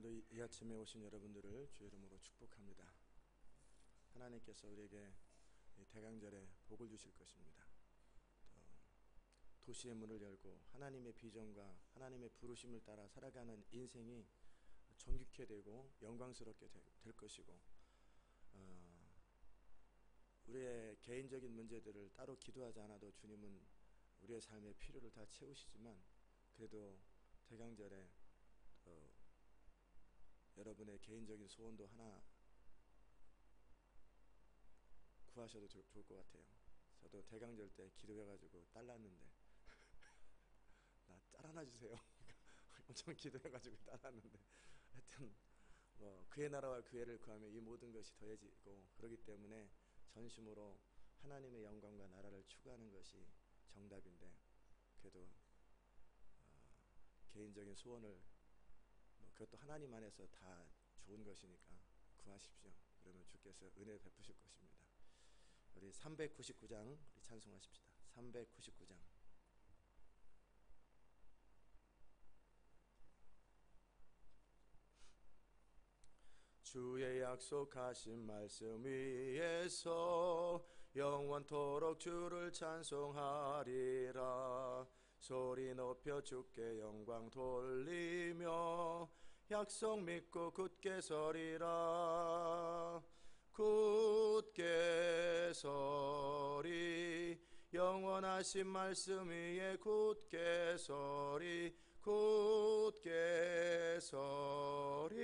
오늘도 이 아침에 오신 여러분들을 주의 이름으로 축복합니다. 하나님께서 우리에게 이 대강절에 복을 주실 것입니다. 도시의 문을 열고 하나님의 비전과 하나님의 부르심을 따라 살아가는 인생이 존귀케 되고 영광스럽게 될 것이고, 우리의 개인적인 문제들을 따로 기도하지 않아도 주님은 우리의 삶의 필요를 다 채우시지만, 그래도 대강절에 여러분의 개인적인 소원도 하나 구하셔도 좋을 것 같아요. 저도 대강절 때 기도해가지고 딸 낳았는데 나 딸 하나 주세요. 엄청 기도해가지고 딸 낳았는데, 하여튼 그의 나라와 그 애를 구하면 이 모든 것이 더해지고, 그렇기 때문에 전심으로 하나님의 영광과 나라를 추구하는 것이 정답인데, 그래도 개인적인 소원을 그것도 하나님 안에서 다 좋은 것이니까 구하십시오. 그러면 주께서 은혜 베푸실 것입니다. 우리 399장 우리 찬송하십시다. 399장. 주의 약속하신 말씀 위에서 영원토록 주를 찬송하리라. 소리 높여 주께 영광 돌리며 약속 믿고 굳게 서리라. 굳게 서리, 영원하신 말씀 위에 굳게 서리. 굳게 서리,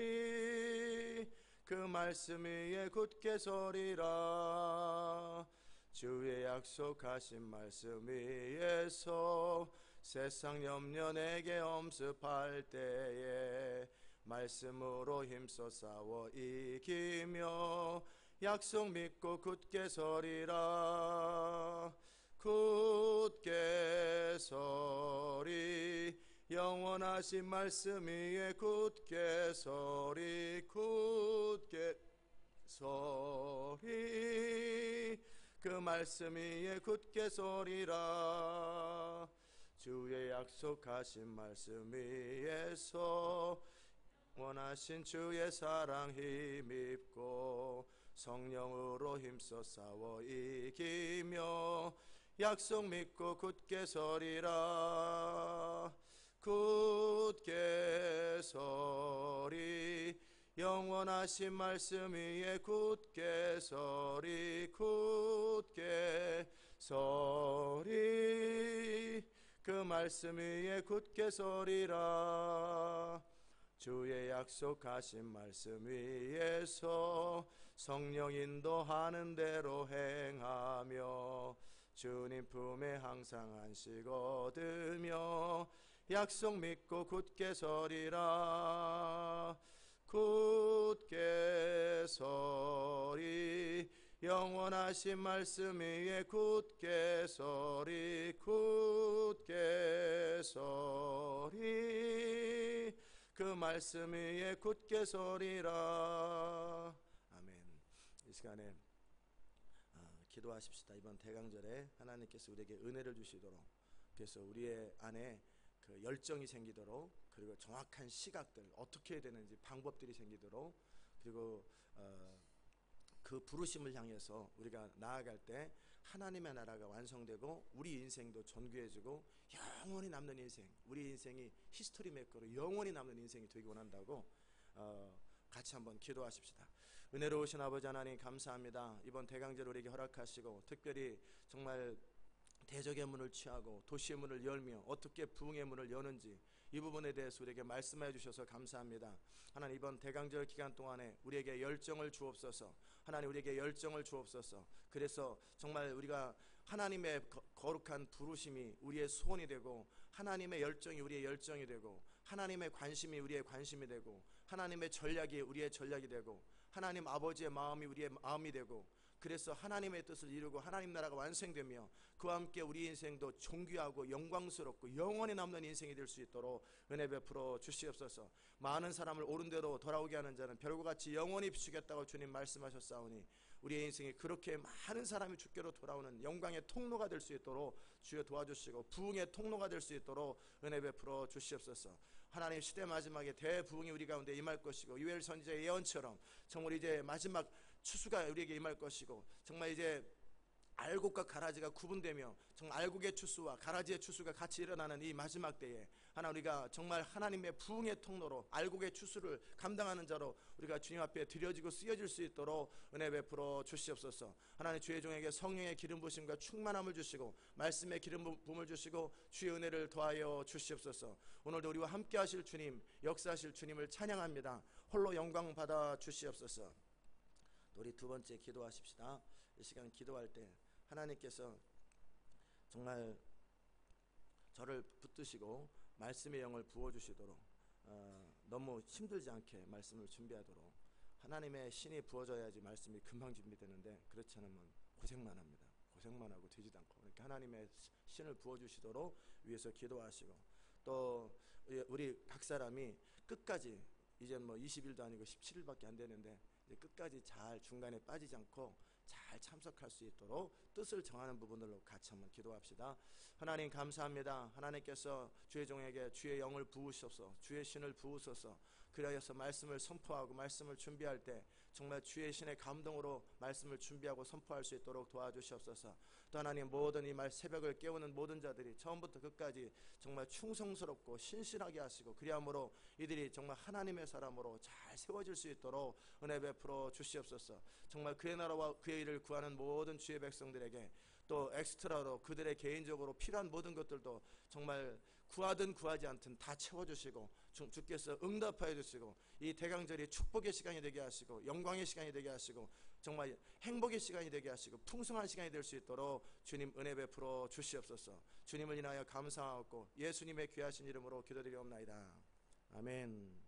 그 말씀 위에 굳게 서리라. 주의 약속하신 말씀 위에서 세상 염려 내게 엄습할 때에 말씀으로 힘써 싸워 이기며 약속 믿고 굳게 서리라. 굳게 서리, 영원하신 말씀 위에 굳게 서리. 굳게 서리, 그 말씀 위에 굳게 서리라. 주의 약속하신 말씀 위에서 원하신 주의 사랑 힘입고 성령으로 힘써 싸워 이기며 약속 믿고 굳게 서리라. 굳게 서리, 영원하신 말씀 위에 굳게 서리. 굳게 서리, 그 말씀 위에 굳게 서리라. 주의 약속하신 말씀 위에서 성령 인도하는 대로 행하며 주님 품에 항상 안식 얻으며 약속 믿고 굳게 서리라. 굳게 서리, 영원하신 말씀 위에 굳게 서리. 굳게 서리, 그 말씀 위에 굳게 서리라. 아멘. 이 시간에 기도하십시다. 이번 대강절에 하나님께서 우리에게 은혜를 주시도록, 그래서 우리의 안에 그 열정이 생기도록, 그리고 정확한 시각들 어떻게 해야 되는지 방법들이 생기도록, 그리고 그 부르심을 향해서 우리가 나아갈 때 하나님의 나라가 완성되고 우리 인생도 존귀해지고 영원히 남는 인생, 우리 인생이 히스토리 메이커로 영원히 남는 인생이 되기 원한다고 같이 한번 기도하십시다. 은혜로우신 아버지 하나님, 감사합니다. 이번 대강절 우리에게 허락하시고, 특별히 정말 대적의 문을 취하고 도시의 문을 열며 어떻게 부흥의 문을 여는지, 이 부분에 대해서 우리에게 말씀해 주셔서 감사합니다. 하나님, 이번 대강절 기간 동안에 우리에게 열정을 주옵소서. 하나님, 우리에게 열정을 주옵소서. 그래서 정말 우리가 하나님의 거룩한 부르심이 우리의 소원이 되고, 하나님의 열정이 우리의 열정이 되고, 하나님의 관심이 우리의 관심이 되고, 하나님의 전략이 우리의 전략이 되고, 하나님 아버지의 마음이 우리의 마음이 되고, 그래서 하나님의 뜻을 이루고 하나님 나라가 완성되며 그와 함께 우리 인생도 존귀하고 영광스럽고 영원히 남는 인생이 될 수 있도록 은혜 베풀어 주시옵소서. 많은 사람을 옳은 대로 돌아오게 하는 자는 별과 같이 영원히 비추겠다고 주님 말씀하셨사오니, 우리의 인생이 그렇게 많은 사람이 주께로 돌아오는 영광의 통로가 될 수 있도록 주여 도와주시고 부흥의 통로가 될 수 있도록 은혜 베풀어 주시옵소서. 하나님, 시대 마지막에 대부흥이 우리 가운데 임할 것이고 요엘 선지자의 예언처럼 정말 이제 마지막 추수가 우리에게 임할 것이고, 정말 이제 알곡과 가라지가 구분되며 정말 알곡의 추수와 가라지의 추수가 같이 일어나는 이 마지막 때에 하나 우리가 정말 하나님의 부흥의 통로로 알곡의 추수를 감당하는 자로 우리가 주님 앞에 드려지고 쓰여질 수 있도록 은혜 베풀어 주시옵소서. 하나님, 주의 종에게 성령의 기름 부으심과 충만함을 주시고 말씀의 기름 부음을 주시고 주의 은혜를 더하여 주시옵소서. 오늘도 우리와 함께 하실 주님, 역사하실 주님을 찬양합니다. 홀로 영광 받아 주시옵소서. 우리 두 번째 기도하십시다. 이 시간 기도할 때 하나님께서 정말 저를 붙드시고 말씀의 영을 부어주시도록, 너무 힘들지 않게 말씀을 준비하도록, 하나님의 신이 부어져야지 말씀이 금방 준비되는데 그렇지 않으면 고생만 합니다. 고생만 하고 되지도 않고. 그러니까 하나님의 신을 부어주시도록 위해서 기도하시고, 또 우리 각 사람이 끝까지 이제 뭐 20일도 아니고 17일밖에 안 되는데 끝까지 잘 중간에 빠지지 않고 잘 참석할 수 있도록 뜻을 정하는 부분들로 같이 한번 기도합시다. 하나님 감사합니다. 하나님께서 주의 종에게 주의 영을 부으셔서 주의 신을 부으셔서 그리하여서 말씀을 선포하고 말씀을 준비할 때 정말 주의 신의 감동으로 말씀을 준비하고 선포할 수 있도록 도와주시옵소서. 또 하나님, 모든 이 말 새벽을 깨우는 모든 자들이 처음부터 끝까지 정말 충성스럽고 신실하게 하시고 그리함으로 이들이 정말 하나님의 사람으로 잘 세워질 수 있도록 은혜 베풀어 주시옵소서. 정말 그의 나라와 그의 일을 구하는 모든 주의 백성들에게 또 엑스트라로 그들의 개인적으로 필요한 모든 것들도 정말 구하든 구하지 않든 다 채워주시고 주께서 응답하여 주시고 이 대강절이 축복의 시간이 되게 하시고 영광의 시간이 되게 하시고 정말 행복의 시간이 되게 하시고 풍성한 시간이 될 수 있도록 주님 은혜 베풀어 주시옵소서. 주님을 인하여 감사하고 예수님의 귀하신 이름으로 기도드리옵나이다. 아멘.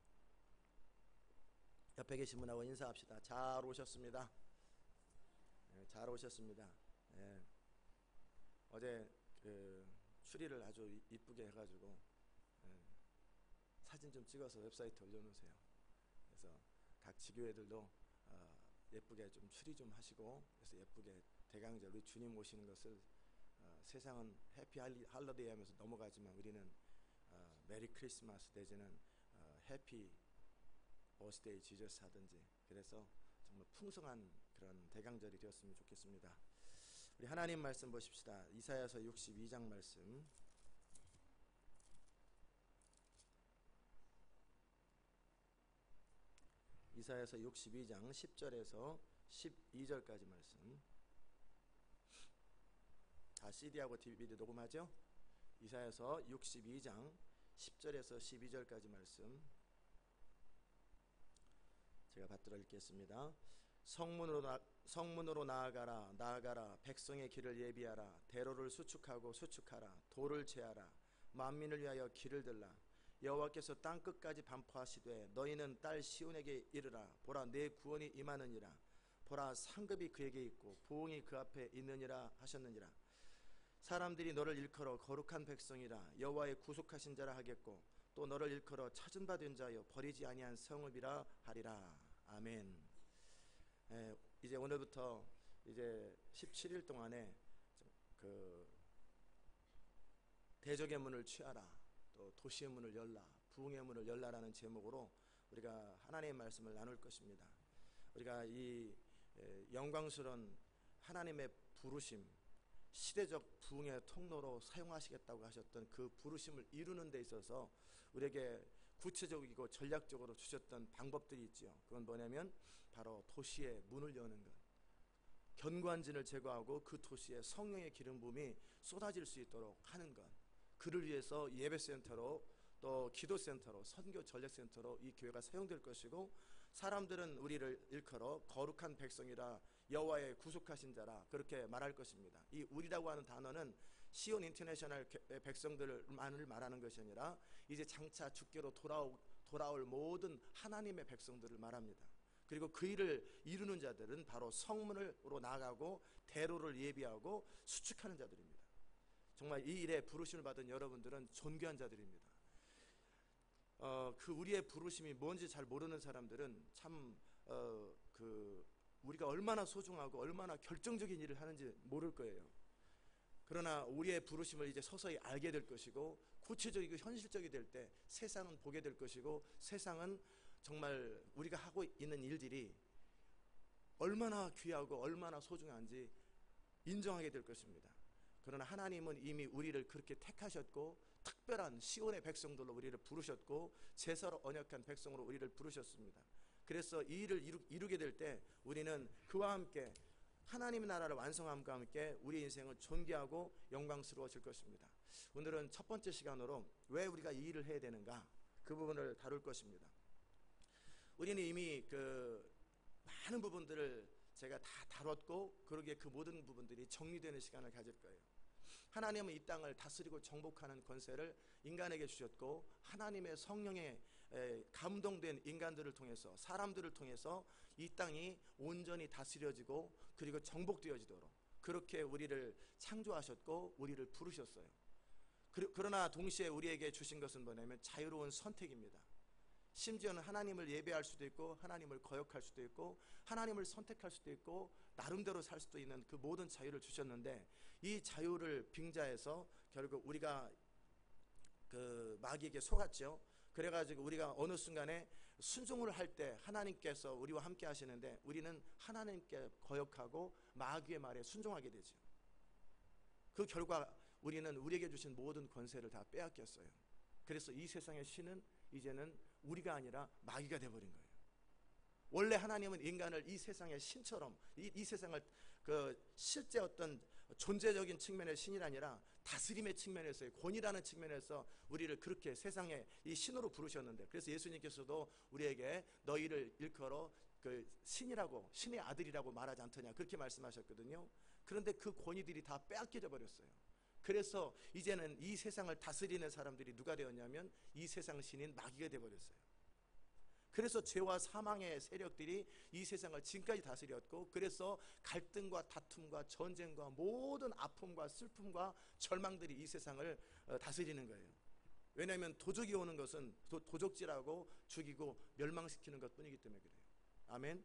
옆에 계신 분하고 인사합시다. 잘 오셨습니다. 잘 오셨습니다. 어제 추리를 아주 이쁘게 해가지고 사진 좀 찍어서 웹사이트에 올려놓으세요. 그래서 각 지교회들도 예쁘게 좀 추리 좀 하시고, 그래서 예쁘게 대강절 우리 주님 오시는 것을 세상은 해피 할러데이 하면서 넘어가지만 우리는 메리 크리스마스 내지는 해피 버스데이 지저스 하든지, 그래서 정말 풍성한 그런 대강절이 되었으면 좋겠습니다. 우리 하나님 말씀 보십시다. 이사야서 62장 말씀. 이사야서 62장 10절에서 12절까지 말씀. 다 CD하고 DVD 녹음하죠? 이사야서 62장 10절에서 12절까지 말씀 제가 받들어 읽겠습니다. 성문으로 나아가라. 백성의 길을 예비하라. 대로를 수축하고 수축하라. 돌을 제하라. 만민을 위하여 길을 들라. 여호와께서 땅 끝까지 반포하시되 너희는 딸 시온에게 이르라. 보라, 내 구원이 임하느니라. 보라, 상급이 그에게 있고 부흥이 그 앞에 있느니라 하셨느니라. 사람들이 너를 일컬어 거룩한 백성이라 여호와의 구속하신 자라 하겠고 또 너를 일컬어 찾은 바 된 자여 버리지 아니한 성읍이라 하리라. 아멘. 이제 오늘부터 이제 17일 동안에 그 대적의 문을 취하라, 또 도시의 문을 열라, 부흥의 문을 열라라는 제목으로 우리가 하나님의 말씀을 나눌 것입니다. 우리가 이 영광스러운 하나님의 부르심, 시대적 부흥의 통로로 사용하시겠다고 하셨던 그 부르심을 이루는 데 있어서 우리에게 구체적이고 전략적으로 주셨던 방법들이 있지요. 그건 뭐냐면 바로 도시의 문을 여는 것, 견고한 진을 제거하고 그 도시에 성령의 기름 부음이 쏟아질 수 있도록 하는 것, 그를 위해서 예배센터로 또 기도센터로 선교 전략센터로 이 교회가 사용될 것이고, 사람들은 우리를 일컬어 거룩한 백성이라 여호와의 구속하신 자라 그렇게 말할 것입니다. 이 우리라고 하는 단어는 시온 인터내셔널 백성들만을 말하는 것이 아니라 이제 장차 주께로 돌아올 모든 하나님의 백성들을 말합니다. 그리고 그 일을 이루는 자들은 바로 성문으로 나아가고 대로를 예비하고 수축하는 자들입니다. 정말 이 일에 부르심을 받은 여러분들은 존귀한 자들입니다. 그 우리의 부르심이 뭔지 잘 모르는 사람들은 참 우리가 얼마나 소중하고 얼마나 결정적인 일을 하는지 모를 거예요. 그러나 우리의 부르심을 이제 서서히 알게 될 것이고, 구체적이고 현실적이 될 때 세상은 보게 될 것이고, 세상은 정말 우리가 하고 있는 일들이 얼마나 귀하고 얼마나 소중한지 인정하게 될 것입니다. 그러나 하나님은 이미 우리를 그렇게 택하셨고, 특별한 시온의 백성들로 우리를 부르셨고, 제사로 언약한 백성으로 우리를 부르셨습니다. 그래서 이 일을 이루게 될 때 우리는 그와 함께 하나님의 나라를 완성함과 함께 우리 인생은 존귀하고 영광스러워질 것입니다. 오늘은 첫 번째 시간으로 왜 우리가 이 일을 해야 되는가, 그 부분을 다룰 것입니다. 우리는 이미 그 많은 부분들을 제가 다 다뤘고, 그러기에 그 모든 부분들이 정리되는 시간을 가질 거예요. 하나님은 이 땅을 다스리고 정복하는 권세를 인간에게 주셨고, 하나님의 성령에 감동된 인간들을 통해서, 사람들을 통해서 이 땅이 온전히 다스려지고 그리고 정복되어지도록 그렇게 우리를 창조하셨고 우리를 부르셨어요. 그러나 동시에 우리에게 주신 것은 뭐냐면 자유로운 선택입니다. 심지어는 하나님을 예배할 수도 있고, 하나님을 거역할 수도 있고, 하나님을 선택할 수도 있고, 나름대로 살 수도 있는 그 모든 자유를 주셨는데, 이 자유를 빙자해서 결국 우리가 그 마귀에게 속았죠. 그래가지고 우리가 어느 순간에 순종을 할 때 하나님께서 우리와 함께 하시는데, 우리는 하나님께 거역하고 마귀의 말에 순종하게 되죠. 그 결과 우리는 우리에게 주신 모든 권세를 다 빼앗겼어요. 그래서 이 세상의 신은 이제는 우리가 아니라 마귀가 되어버린 거예요. 원래 하나님은 인간을 이 세상의 신처럼, 이 세상을 그 실제 어떤 존재적인 측면의 신이 아니라 다스림의 측면에서의 권위라는 측면에서 우리를 그렇게 세상의 이 신으로 부르셨는데, 그래서 예수님께서도 우리에게 너희를 일컬어 그 신이라고, 신의 아들이라고 말하지 않더냐, 그렇게 말씀하셨거든요. 그런데 그 권위들이 다 빼앗겨져 버렸어요. 그래서 이제는 이 세상을 다스리는 사람들이 누가 되었냐면 이 세상 신인 마귀가 되어버렸어요. 그래서 죄와 사망의 세력들이 이 세상을 지금까지 다스렸고, 그래서 갈등과 다툼과 전쟁과 모든 아픔과 슬픔과 절망들이 이 세상을 다스리는 거예요. 왜냐하면 도적이 오는 것은 도적질하고 죽이고 멸망시키는 것뿐이기 때문에 그래요. 아멘.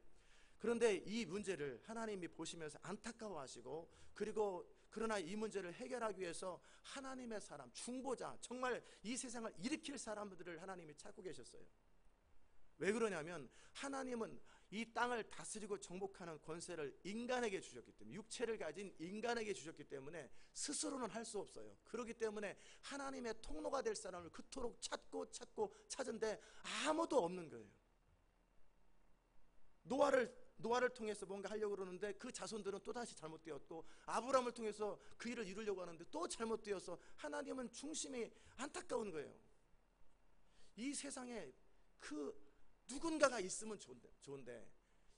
그런데 이 문제를 하나님이 보시면서 안타까워하시고, 그리고 그러나 이 문제를 해결하기 위해서 하나님의 사람, 중보자, 정말 이 세상을 일으킬 사람들을 하나님이 찾고 계셨어요. 왜 그러냐면 하나님은 이 땅을 다스리고 정복하는 권세를 인간에게 주셨기 때문에, 육체를 가진 인간에게 주셨기 때문에 스스로는 할 수 없어요. 그렇기 때문에 하나님의 통로가 될 사람을 그토록 찾고 찾은데 아무도 없는 거예요. 노아를 통해서 뭔가 하려고 그러는데 그 자손들은 또다시 잘못되었고, 아브라함을 통해서 그 일을 이루려고 하는데 또 잘못되어서 하나님은 중심이 안타까운 거예요. 이 세상에 그 누군가가 있으면 좋은데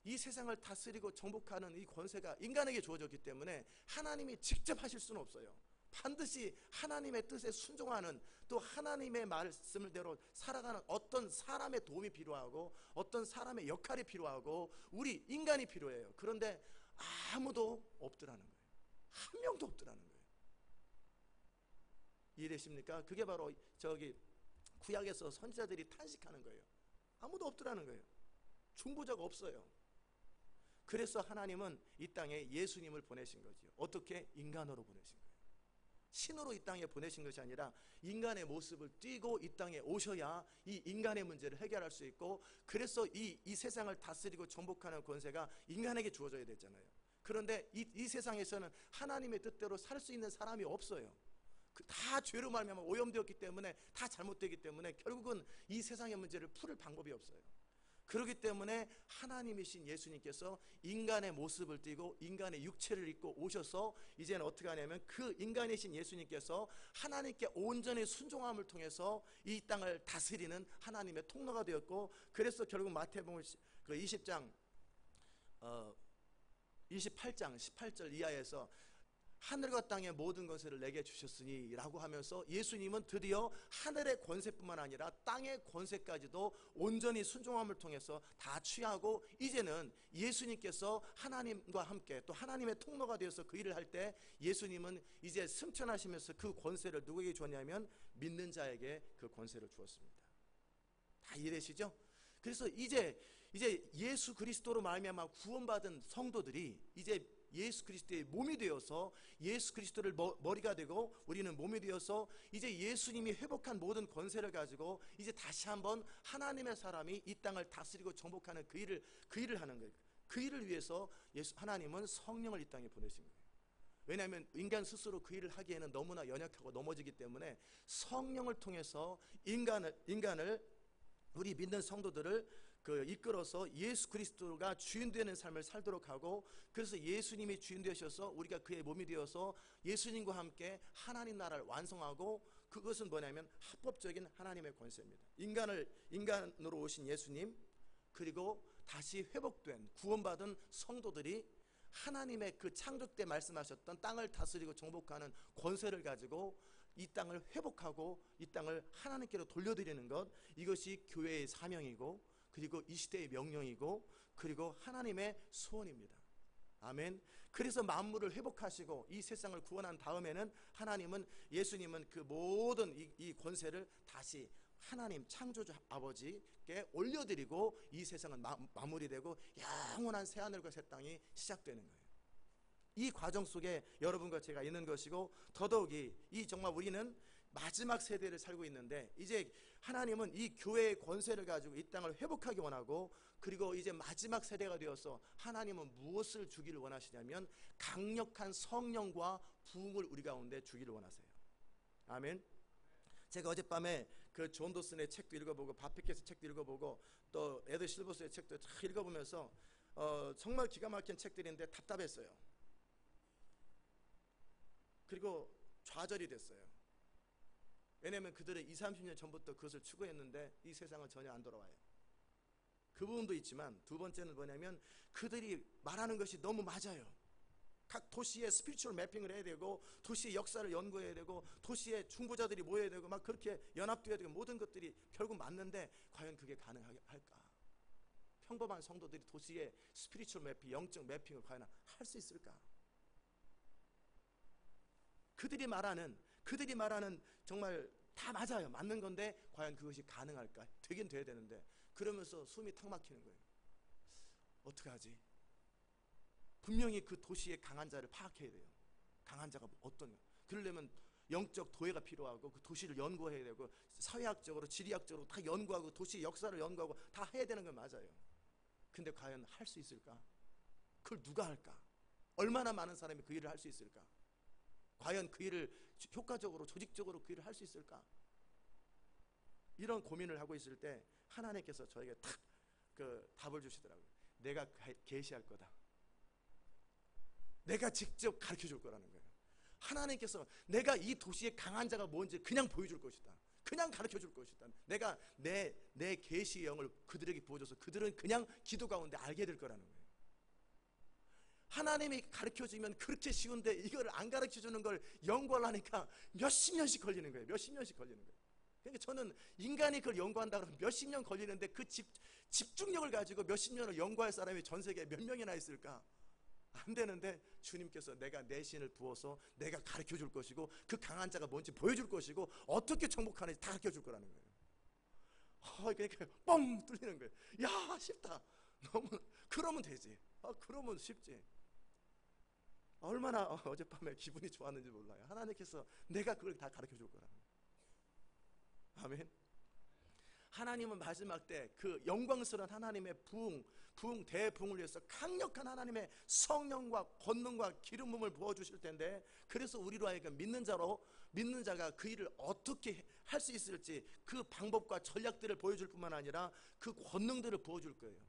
이 세상을 다스리고 정복하는 이 권세가 인간에게 주어졌기 때문에 하나님이 직접 하실 수는 없어요. 반드시 하나님의 뜻에 순종하는, 또 하나님의 말씀대로 살아가는 어떤 사람의 도움이 필요하고, 어떤 사람의 역할이 필요하고, 우리 인간이 필요해요. 그런데 아무도 없더라는 거예요. 한 명도 없더라는 거예요. 이해되십니까? 그게 바로 저기 구약에서 선지자들이 탄식하는 거예요. 아무도 없더라는 거예요. 중보자가 없어요. 그래서 하나님은 이 땅에 예수님을 보내신 거죠. 어떻게? 인간으로 보내신 거예요. 신으로 이 땅에 보내신 것이 아니라 인간의 모습을 띠고 이 땅에 오셔야 이 인간의 문제를 해결할 수 있고, 그래서 이 세상을 다스리고 정복하는 권세가 인간에게 주어져야 되잖아요. 그런데 이 세상에서는 하나님의 뜻대로 살 수 있는 사람이 없어요. 다 죄로 말미암아 오염되었기 때문에, 다 잘못되기 때문에 결국은 이 세상의 문제를 풀을 방법이 없어요. 그렇기 때문에 하나님이신 예수님께서 인간의 모습을 띠고 인간의 육체를 입고 오셔서 이제는 어떻게 하냐면 그 인간이신 예수님께서 하나님께 온전히 순종함을 통해서 이 땅을 다스리는 하나님의 통로가 되었고, 그래서 결국 마태복음 그 20장 28장 18절 이하에서 하늘과 땅의 모든 권세를 내게 주셨으니 라고 하면서 예수님은 드디어 하늘의 권세뿐만 아니라 땅의 권세까지도 온전히 순종함을 통해서 다 취하고, 이제는 예수님께서 하나님과 함께 또 하나님의 통로가 되어서 그 일을 할 때 예수님은 이제 승천하시면서 그 권세를 누구에게 주었냐면 믿는 자에게 그 권세를 주었습니다. 다 이해되시죠? 그래서 이제 이제 예수 그리스도로 말미암아 구원받은 성도들이 이제 예수 그리스도의 몸이 되어서 예수 그리스도를 머리가 되고 우리는 몸이 되어서 이제 예수님이 회복한 모든 권세를 가지고 이제 다시 한번 하나님의 사람이 이 땅을 다스리고 정복하는 그 일을 하는 거예요. 그 일을 위해서 하나님은 성령을 이 땅에 보내신 거예요. 왜냐하면 인간 스스로 그 일을 하기에는 너무나 연약하고 넘어지기 때문에 성령을 통해서 인간을 우리 믿는 성도들을 이끌어서 예수 그리스도가 주인 되는 삶을 살도록 하고, 그래서 예수님이 주인 되셔서 우리가 그의 몸이 되어서 예수님과 함께 하나님 나라를 완성하고, 그것은 뭐냐면 합법적인 하나님의 권세입니다. 인간으로 오신 예수님, 그리고 다시 회복된 구원받은 성도들이 하나님의 그 창조 때 말씀하셨던 땅을 다스리고 정복하는 권세를 가지고 이 땅을 회복하고 이 땅을 하나님께로 돌려드리는 것, 이것이 교회의 사명이고, 그리고 이 시대의 명령이고, 그리고 하나님의 소원입니다. 아멘. 그래서 만물을 회복하시고 이 세상을 구원한 다음에는 예수님은 그 모든 이 권세를 다시 하나님 창조주 아버지께 올려드리고 이 세상은 마무리되고 영원한 새하늘과 새 땅이 시작되는 거예요. 이 과정 속에 여러분과 제가 있는 것이고, 더더욱이 정말 우리는 마지막 세대를 살고 있는데, 이제 하나님은 이 교회의 권세를 가지고 이 땅을 회복하기 원하고, 그리고 이제 마지막 세대가 되어서 하나님은 무엇을 주기를 원하시냐면 강력한 성령과 부흥을 우리 가운데 주기를 원하세요. 아멘. 제가 어젯밤에 그 존 도슨의 책도 읽어보고 바피켓의 책도 읽어보고 또 에드 실버스의 책도 다 읽어보면서 정말 기가 막힌 책들인데 답답했어요. 그리고 좌절이 됐어요. 왜냐하면 그들은 20, 30년 전부터 그것을 추구했는데 이 세상은 전혀 안 돌아와요. 그 부분도 있지만 두 번째는 뭐냐면 그들이 말하는 것이 너무 맞아요. 각 도시의 스피리추얼 매핑을 해야 되고, 도시의 역사를 연구해야 되고, 도시의 중보자들이 모여야 되고, 막 그렇게 연합되어야 되고, 모든 것들이 결국 맞는데 과연 그게 가능할까? 평범한 성도들이 도시의 스피리추얼 매핑, 영적 매핑을 과연 할 수 있을까? 그들이 말하는 정말 다 맞아요. 맞는 건데 과연 그것이 가능할까? 되긴 돼야 되는데, 그러면서 숨이 탁 막히는 거예요. 어떻게 하지? 분명히 그 도시의 강한 자를 파악해야 돼요. 강한 자가 어떤, 그러려면 영적 도회가 필요하고 그 도시를 연구해야 되고, 사회학적으로 지리학적으로 다 연구하고 도시의 역사를 연구하고 다 해야 되는 건 맞아요. 근데 과연 할 수 있을까? 그걸 누가 할까? 얼마나 많은 사람이 그 일을 할 수 있을까? 과연 그 일을 효과적으로, 조직적으로 그 일을 할 수 있을까? 이런 고민을 하고 있을 때 하나님께서 저에게 탁 그 답을 주시더라고요. 내가 계시할 거다. 내가 직접 가르쳐 줄 거라는 거예요. 하나님께서 내가 이 도시의 강한 자가 뭔지 그냥 보여줄 것이다. 그냥 가르쳐 줄 것이다. 내가 내 계시의 영을 그들에게 부어줘서 그들은 그냥 기도 가운데 알게 될 거라는 거예요. 하나님이 가르쳐주면 그렇게 쉬운데 이걸 안 가르쳐주는 걸 연구하려니까 몇십 년씩 걸리는 거예요. 몇십 년씩 걸리는 거예요. 그러니까 저는 인간이 그걸 연구한다 그러면 몇십 년 걸리는데 그 집중력을 가지고 몇십 년을 연구할 사람이 전 세계에 몇 명이나 있을까? 안 되는데 주님께서 내가 내 신을 부어서 내가 가르쳐 줄 것이고, 그 강한 자가 뭔지 보여줄 것이고, 어떻게 정복하는지 다 가르쳐 줄 거라는 거예요. 그러니까 뻥 뚫리는 거예요. 야, 쉽다. 너무 그러면 되지. 그러면 쉽지. 얼마나 어젯밤에 기분이 좋았는지 몰라요. 하나님께서 내가 그걸 다 가르쳐 줄 거라는 거예요. 아멘. 하나님은 마지막 때 그 영광스러운 하나님의 대부흥을 위해서 강력한 하나님의 성령과 권능과 기름 부음을 부어주실 텐데, 그래서 우리로 하여금 믿는 자가 그 일을 어떻게 할 수 있을지 그 방법과 전략들을 보여줄 뿐만 아니라 그 권능들을 부어줄 거예요.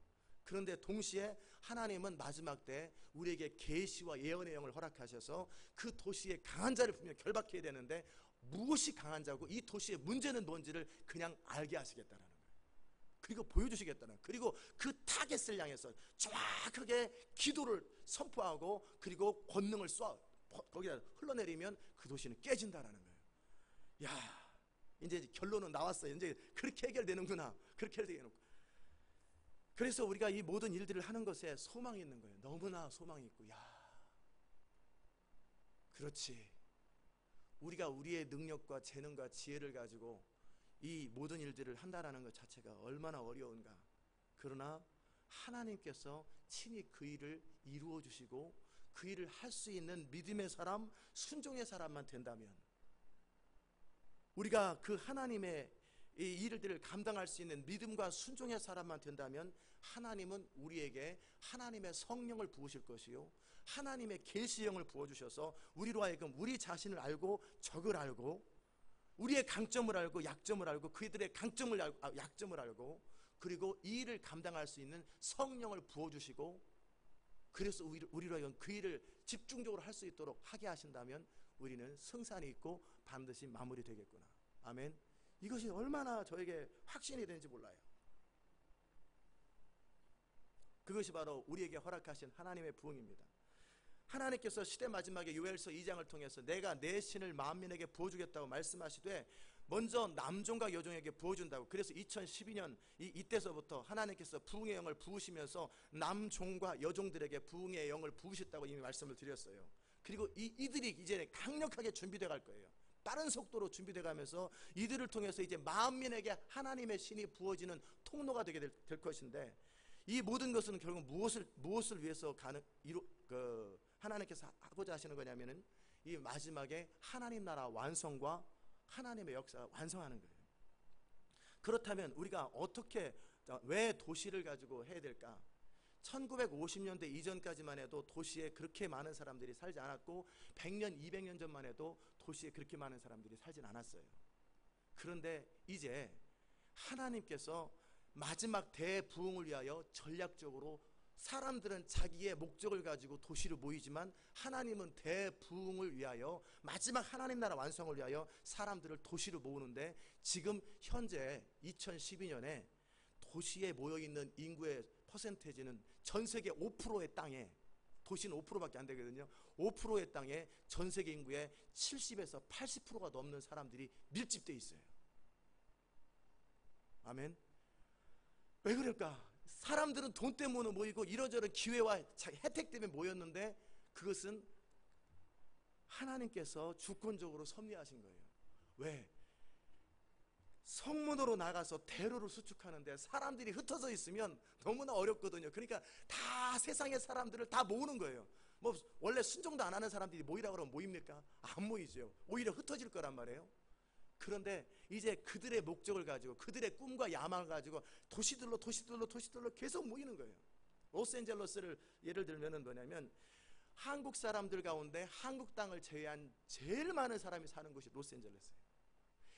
그런데 동시에 하나님은 마지막 때 우리에게 계시와 예언의 영을 허락하셔서 그 도시의 강한 자를 분명 결박해야 되는데, 무엇이 강한 자고 이 도시의 문제는 뭔지를 그냥 알게 하시겠다는 거예요. 그리고 보여주시겠다는 거예요. 그리고 그 타겟을 향해서 정확하게 기도를 선포하고, 그리고 권능을 거기다 흘러내리면 그 도시는 깨진다라는 거예요. 야, 이제 결론은 나왔어요. 이제 그렇게 해결되는구나. 그렇게 해결되는. 그래서 우리가 이 모든 일들을 하는 것에 소망이 있는 거예요. 너무나 소망이 있고, 그렇지. 우리가 우리의 능력과 재능과 지혜를 가지고 이 모든 일들을 한다라는 것 자체가 얼마나 어려운가. 그러나 하나님께서 친히 그 일을 이루어 주시고 그 일을 할 수 있는 믿음의 사람, 순종의 사람만 된다면, 우리가 그 하나님의 이 일들을 감당할 수 있는 믿음과 순종의 사람만 된다면 하나님은 우리에게 하나님의 성령을 부으실 것이요, 하나님의 계시형을 부어주셔서 우리로 하여금 우리 자신을 알고 적을 알고 우리의 강점을 알고 약점을 알고 그들의 강점을 알고 약점을 알고 그리고 이 일을 감당할 수 있는 성령을 부어주시고, 그래서 우리로 하여금 그 일을 집중적으로 할 수 있도록 하게 하신다면 우리는 승산이 있고 반드시 마무리되겠구나. 아멘. 이것이 얼마나 저에게 확신이 되는지 몰라요. 그것이 바로 우리에게 허락하신 하나님의 부흥입니다. 하나님께서 시대 마지막에 요엘서 2장을 통해서 내가 내 신을 만민에게 부어주겠다고 말씀하시되 먼저 남종과 여종에게 부어준다고. 그래서 2012년 이때서부터 하나님께서 부흥의 영을 부으시면서 남종과 여종들에게 부흥의 영을 부으셨다고 이미 말씀을 드렸어요. 그리고 이들이 이제 강력하게 준비돼 갈 거예요. 빠른 속도로 준비돼 가면서 이들을 통해서 이제 만민에게 하나님의 신이 부어지는 통로가 되게 될 것인데, 이 모든 것은 결국 무엇을 위해서 하나님께서 하고자 하시는 거냐면은 이 마지막에 하나님 나라 완성과 하나님의 역사가 완성하는 거예요. 그렇다면 우리가 어떻게, 왜 도시를 가지고 해야 될까? 1950년대 이전까지만 해도 도시에 그렇게 많은 사람들이 살지 않았고 100년, 200년 전만 해도 도시에 그렇게 많은 사람들이 살진 않았어요. 그런데 이제 하나님께서 마지막 대부흥을 위하여 전략적으로, 사람들은 자기의 목적을 가지고 도시를 모이지만 하나님은 대부흥을 위하여, 마지막 하나님 나라 완성을 위하여 사람들을 도시로 모으는데, 지금 현재 2012년에 도시에 모여있는 인구의 퍼센테이지는 전 세계 5%의 땅에, 도시는 5%밖에 안 되거든요. 5%의 땅에 전 세계 인구의 70에서 80%가 넘는 사람들이 밀집되어 있어요. 아멘. 왜 그럴까? 사람들은 돈 때문에 모이고 이러저런 기회와 혜택 때문에 모였는데 그것은 하나님께서 주권적으로 섭리하신 거예요. 왜? 성문으로 나가서 대로를 수축하는데 사람들이 흩어져 있으면 너무나 어렵거든요. 그러니까 다 세상의 사람들을 다 모으는 거예요. 뭐 원래 순종도 안 하는 사람들이 모이라고 그러면 모입니까? 안 모이죠. 오히려 흩어질 거란 말이에요. 그런데 이제 그들의 목적을 가지고 그들의 꿈과 야망을 가지고 도시들로 계속 모이는 거예요. 로스앤젤레스를 예를 들면 뭐냐면, 한국 사람들 가운데 한국 땅을 제외한 제일 많은 사람이 사는 곳이 로스앤젤레스예요.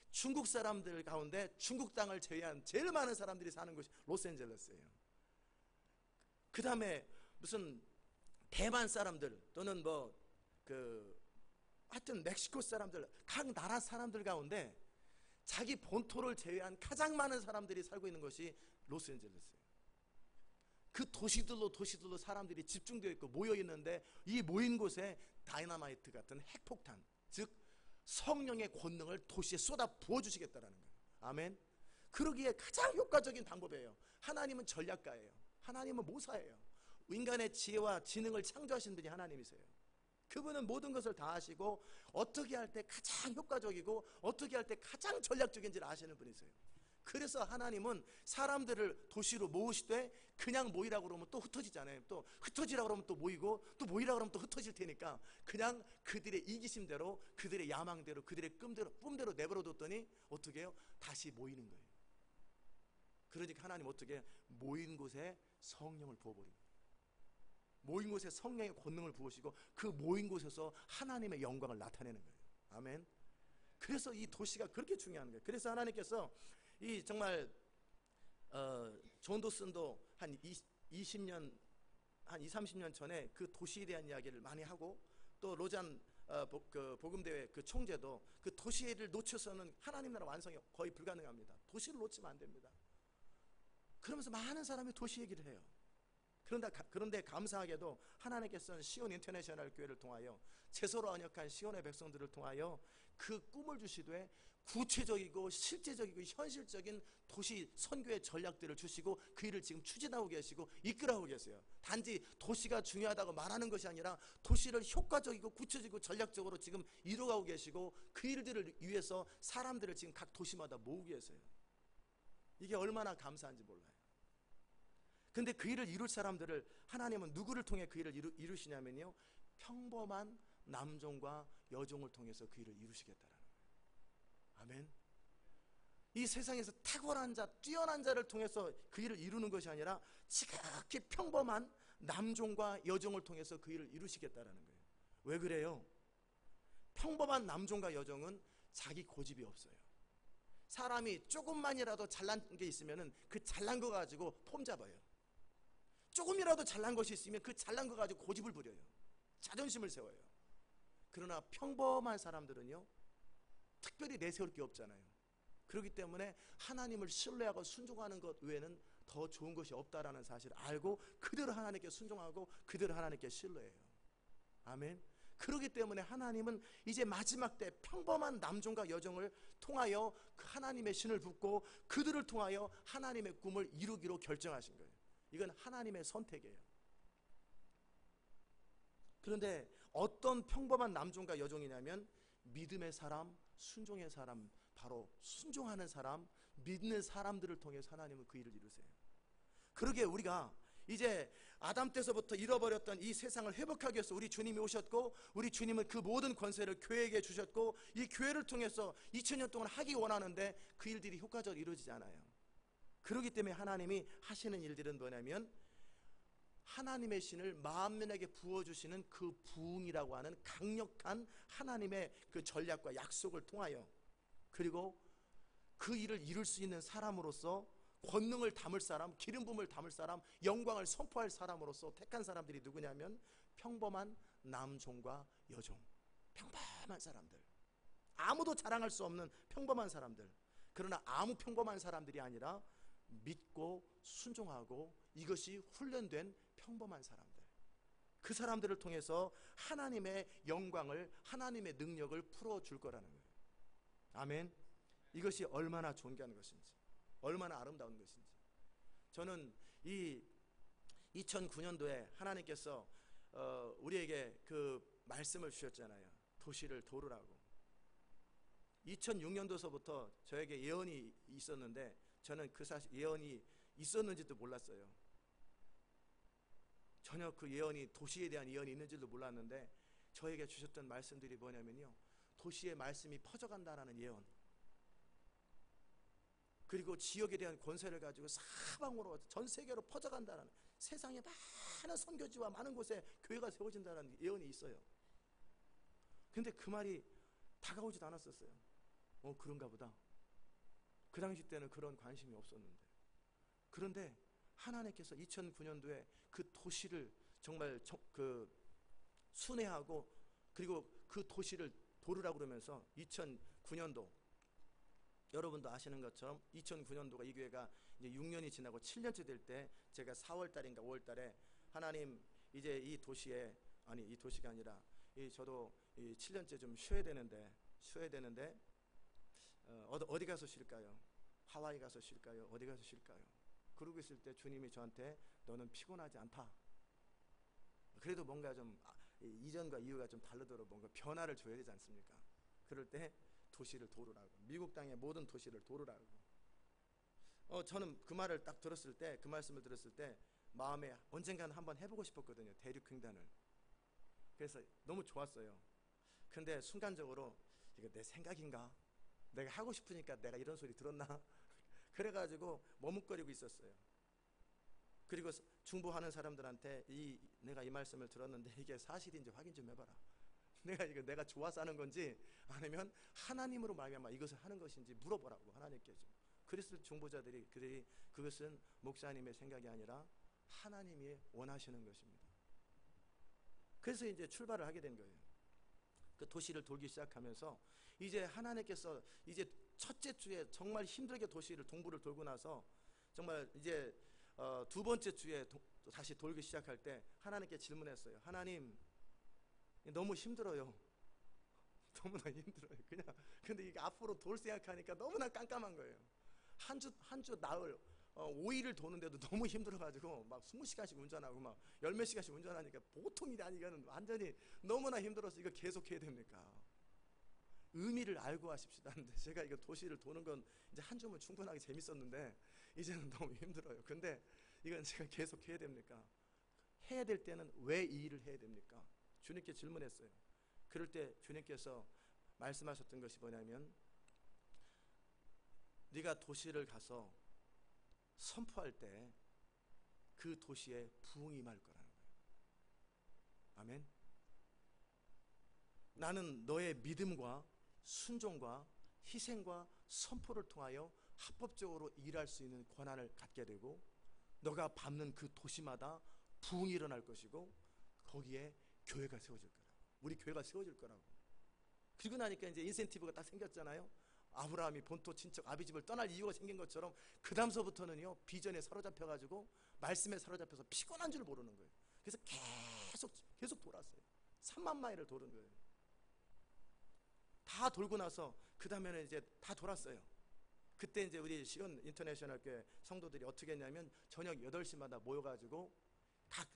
중국 사람들 가운데 중국 땅을 제외한 제일 많은 사람들이 사는 곳이 로스앤젤레스예요. 그 다음에 무슨 대만 사람들 또는 하여튼 멕시코 사람들, 각 나라 사람들 가운데 자기 본토를 제외한 가장 많은 사람들이 살고 있는 것이 로스앤젤레스예요. 그 도시들로 사람들이 집중되어 있고 모여 있는데, 이 모인 곳에 다이너마이트 같은 핵폭탄, 즉 성령의 권능을 도시에 쏟아 부어주시겠다라는 거예요. 아멘. 그러기에 가장 효과적인 방법이에요. 하나님은 전략가예요. 하나님은 모사예요. 인간의 지혜와 지능을 창조하신 분이 하나님이세요. 그분은 모든 것을 다 아시고 어떻게 할 때 가장 효과적이고 어떻게 할 때 가장 전략적인지를 아시는 분이세요. 그래서 하나님은 사람들을 도시로 모으시되 그냥 모이라고 그러면 또 흩어지잖아요. 또 흩어지라고 그러면 또 모이고, 또 모이라고 그러면 또 흩어질 테니까 그냥 그들의 이기심대로, 그들의 야망대로, 그들의 꿈대로 내버려 뒀더니 어떻게 해요? 다시 모이는 거예요. 그러니까 하나님 어떻게 해요? 모인 곳에 성령을 부어버립니다. 모인 곳에 성령의 권능을 부으시고 그 모인 곳에서 하나님의 영광을 나타내는 거예요. 아멘. 그래서 이 도시가 그렇게 중요한 거예요. 그래서 하나님께서 이 정말 존 도슨도 한 20년, 한 30년 전에 그 도시에 대한 이야기를 많이 하고, 또 로잔 복음대회 그 총재도 그 도시를 놓쳐서는 하나님 나라 완성이 거의 불가능합니다. 도시를 놓치면 안 됩니다. 그러면서 많은 사람이 도시 얘기를 해요. 그런데 감사하게도 하나님께서는 시온 인터내셔널 교회를 통하여, 채소로 언약한 시온의 백성들을 통하여 그 꿈을 주시되 구체적이고 실제적이고 현실적인 도시 선교의 전략들을 주시고 그 일을 지금 추진하고 계시고 이끌어가고 계세요. 단지 도시가 중요하다고 말하는 것이 아니라 도시를 효과적이고 구체적이고 전략적으로 지금 이루어가고 계시고 그 일들을 위해서 사람들을 지금 각 도시마다 모으고 계세요. 이게 얼마나 감사한지 몰라요. 근데 그 일을 이룰 사람들을 하나님은 누구를 통해 그 일을 이루시냐면요, 평범한 남종과 여종을 통해서 그 일을 이루시겠다라는 거예요. 아멘. 이 세상에서 탁월한 자, 뛰어난 자를 통해서 그 일을 이루는 것이 아니라 지극히 평범한 남종과 여종을 통해서 그 일을 이루시겠다라는 거예요. 왜 그래요? 평범한 남종과 여종은 자기 고집이 없어요. 사람이 조금만이라도 잘난 게 있으면 그 잘난 거 가지고 폼 잡아요. 조금이라도 잘난 것이 있으면 그 잘난 거 가지고 고집을 부려요. 자존심을 세워요. 그러나 평범한 사람들은요, 특별히 내세울 게 없잖아요. 그렇기 때문에 하나님을 신뢰하고 순종하는 것 외에는 더 좋은 것이 없다라는 사실을 알고 그대로 하나님께 순종하고 그대로 하나님께 신뢰해요. 아멘. 그렇기 때문에 하나님은 이제 마지막 때 평범한 남종과 여종을 통하여 하나님의 신을 붓고 그들을 통하여 하나님의 꿈을 이루기로 결정하신 거예요. 이건 하나님의 선택이에요. 그런데 어떤 평범한 남종과 여종이냐면 믿음의 사람, 순종의 사람, 바로 순종하는 사람, 믿는 사람들을 통해서 하나님은 그 일을 이루세요. 그러게 우리가 이제 아담 때서부터 잃어버렸던 이 세상을 회복하기 위해서 우리 주님이 오셨고, 우리 주님은 그 모든 권세를 교회에게 주셨고, 이 교회를 통해서 2000년 동안 하기 원하는데 그 일들이 효과적으로 이루어지지 않아요. 그렇기 때문에 하나님이 하시는 일들은 뭐냐면 하나님의 신을 만민에게 부어주시는 그 부흥이라고 하는 강력한 하나님의 그 전략과 약속을 통하여, 그리고 그 일을 이룰 수 있는 사람으로서 권능을 담을 사람, 기름 부음을 담을 사람, 영광을 선포할 사람으로서 택한 사람들이 누구냐면 평범한 남종과 여종, 평범한 사람들, 아무도 자랑할 수 없는 평범한 사람들. 그러나 아무 평범한 사람들이 아니라 믿고 순종하고 이것이 훈련된 평범한 사람들, 그 사람들을 통해서 하나님의 영광을, 하나님의 능력을 풀어줄 거라는 거예요. 아멘. 이것이 얼마나 존귀한 것인지, 얼마나 아름다운 것인지. 저는 이 2009년도에 하나님께서 우리에게 그 말씀을 주셨잖아요. 도시를 도르라고. 2006년도서부터 저에게 예언이 있었는데 저는 그 사실 예언이 있었는지도 몰랐어요. 전혀 그 예언이, 도시에 대한 예언이 있는지도 몰랐는데 저에게 주셨던 말씀들이 뭐냐면요, 도시의 말씀이 퍼져간다라는 예언, 그리고 지역에 대한 권세를 가지고 사방으로 전 세계로 퍼져간다는, 세상에 많은 선교지와 많은 곳에 교회가 세워진다는 예언이 있어요. 근데 그 말이 다가오지도 않았었어요. 그런가 보다. 그 당시 때는 그런 관심이 없었는데. 그런데 하나님께서 2009년도에 그 도시를 정말 순회하고 그리고 그 도시를 도르라고 그러면서 2009년도, 여러분도 아시는 것처럼 2009년도가 이 교회가 이제 6년이 지나고 7년째 될 때 제가 4월 달인가 5월 달에 하나님 이제 이 도시에, 아니 이 도시가 아니라 저도 이 7년째 좀 쉬어야 되는데 어디 가서 쉴까요? 하와이 가서 쉴까요? 어디 가서 쉴까요? 그러고 있을 때 주님이 저한테 너는 피곤하지 않다. 그래도 뭔가 좀 이전과 이후가 좀 다르도록 뭔가 변화를 줘야 되지 않습니까? 그럴 때 도시를 도르라고, 미국 땅의 모든 도시를 도르라고. 저는 그 말을 딱 들었을 때, 그 말씀을 들었을 때 마음에 언젠가는 한번 해보고 싶었거든요. 대륙횡단을. 그래서 너무 좋았어요. 근데 순간적으로 이거 내 생각인가? 내가 하고 싶으니까 내가 이런 소리 들었나? 그래가지고 머뭇거리고 있었어요. 그리고 중보하는 사람들한테 내가 이 말씀을 들었는데 이게 사실인지 확인 좀 해봐라. 내가 좋아서 하는 건지 아니면 하나님으로 말미암아 이것을 하는 것인지 물어보라고 하나님께 좀. 그랬을 중보자들이 그것은 목사님의 생각이 아니라 하나님이 원하시는 것입니다. 그래서 이제 출발을 하게 된 거예요. 그 도시를 돌기 시작하면서 이제 하나님께서 이제 첫째 주에 정말 힘들게 도시를 동부를 돌고 나서 정말 이제 두 번째 주에 다시 돌기 시작할 때 하나님께 질문했어요. 하나님, 너무 힘들어요. 너무나 힘들어요. 근데 이게 앞으로 돌 생각하니까 너무나 깜깜한 거예요. 한 주 나흘 5일을 도는데도 너무 힘들어가지고 막 20시간씩 운전하고 막 열몇 시간씩 운전하니까 보통 일이 아니거든. 완전히 너무나 힘들어서 이거 계속 해야 됩니까? 의미를 알고 하십시다. 근데 제가 이거 도시를 도는 건 이제 한 주면 충분하게 재밌었는데 이제는 너무 힘들어요. 근데 이건 제가 계속 해야 됩니까? 해야 될 때는 왜 이 일을 해야 됩니까? 주님께 질문했어요. 그럴 때 주님께서 말씀하셨던 것이 뭐냐면, 네가 도시를 가서 선포할 때 그 도시에 부흥이 임할 거라는 거예요. 아멘. 나는 너의 믿음과 순종과 희생과 선포를 통하여 합법적으로 일할 수 있는 권한을 갖게 되고, 너가 밟는 그 도시마다 부흥이 일어날 것이고, 거기에 교회가 세워질 거라고. 우리 교회가 세워질 거라고. 그리고 나니까 이제 인센티브가 딱 생겼잖아요. 아브라함이 본토 친척 아비집을 떠날 이유가 생긴 것처럼 그 다음서부터는요, 비전에 사로잡혀가지고 말씀에 사로잡혀서 피곤한 줄 모르는 거예요. 그래서 계속 돌았어요. 3만 마일을 도는 거예요. 다 돌고 나서 그 다음에는 이제 다 돌았어요. 그때 이제 우리 시온 인터내셔널 교회 성도들이 어떻게 했냐면, 저녁 8시마다 모여가지고 각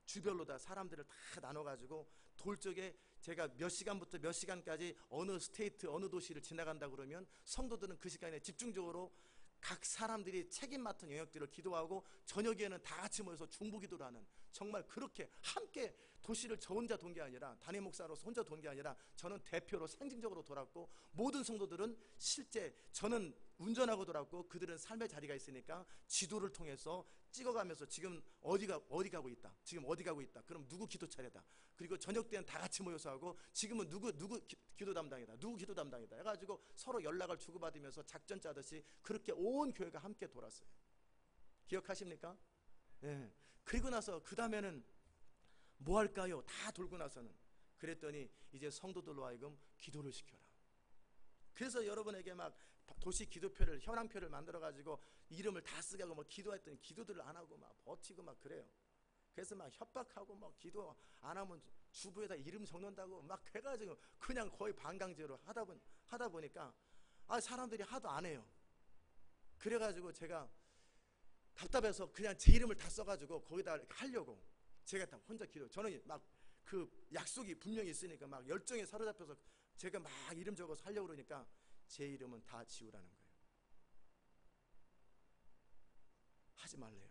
주별로 다 사람들을 다 나눠가지고 돌 쪽에 제가 몇 시간부터 몇 시간까지 어느 스테이트 어느 도시를 지나간다 그러면, 성도들은 그 시간에 집중적으로 각 사람들이 책임 맡은 영역들을 기도하고, 저녁에는 다 같이 모여서 중보기도를 하는, 정말 그렇게 함께 도시를 저 혼자 돈 게 아니라, 담임 목사로서 혼자 돈 게 아니라 저는 대표로 상징적으로 돌았고, 모든 성도들은 실제 저는 운전하고 돌았고, 그들은 삶의 자리가 있으니까 지도를 통해서 찍어가면서 지금 어디 가고 있다, 지금 어디 가고 있다, 그럼 누구 기도 차례다, 그리고 저녁 때는 다 같이 모여서 하고, 지금은 누구 기도 담당이다, 누구 기도 담당이다 해가지고 서로 연락을 주고받으면서 작전 짜듯이 그렇게 온 교회가 함께 돌았어요. 기억하십니까? 예. 그리고 나서 그 다음에는 뭐 할까요? 다 돌고 나서는 그랬더니 이제 성도들로 하여금 기도를 시켜라. 그래서 여러분에게 막 도시 기도표를, 현황표를 만들어 가지고 이름을 다 쓰게 뭐 기도했더니 기도들을 안 하고 막 버티고 막 그래요. 그래서 막 협박하고 막 기도 안 하면 주부에다 이름 적는다고 막 해가지고 그냥 거의 반강제로 하다 보니까 사람들이 하도 안 해요. 그래가지고 제가 답답해서 그냥 제 이름을 다 써가지고 거기다 하려고 제가 다 혼자 기도. 저는 막 그 약속이 분명히 있으니까 막 열정에 사로잡혀서 제가 막 이름 적어서 하려고 그러니까 제 이름은 다 지우라는 거예요. 하지 말래요.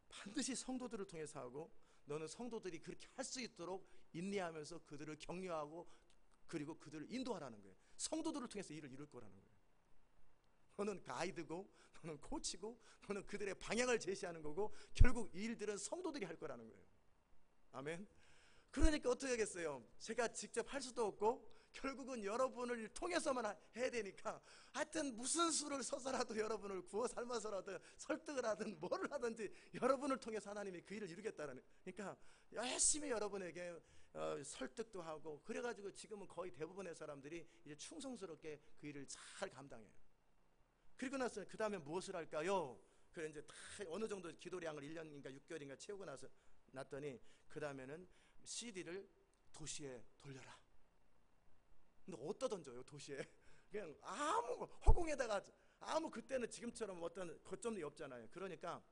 반드시 성도들을 통해서 하고, 너는 성도들이 그렇게 할 수 있도록 인내하면서 그들을 격려하고, 그리고 그들을 인도하라는 거예요. 성도들을 통해서 일을 이룰 거라는 거예요. 너는 가이드고, 너는 코치고, 너는 그들의 방향을 제시하는 거고, 결국 이 일들은 성도들이 할 거라는 거예요. 아멘. 그러니까 어떻게 하겠어요? 제가 직접 할 수도 없고, 결국은 여러분을 통해서만 해야 되니까, 하여튼 무슨 수를 써서라도 여러분을 구워 삶아서라도 설득을 하든 뭐를 하든지 여러분을 통해서 하나님이 그 일을 이루겠다는, 그러니까 열심히 여러분에게 설득도 하고, 그래가지고 지금은 거의 대부분의 사람들이 이제 충성스럽게 그 일을 잘 감당해요. 그리고 나서 그 다음에 무엇을 할까요? 그래 이제 다 어느 정도 기도량을 1년인가 6개월인가 채우고 났더니 그 다음에는 CD를 도시에 돌려라. 근데 어디다 던져요, 도시에? 그냥 아무 허공에다가, 그때는 지금처럼 어떤 거점이 없잖아요. 그러니까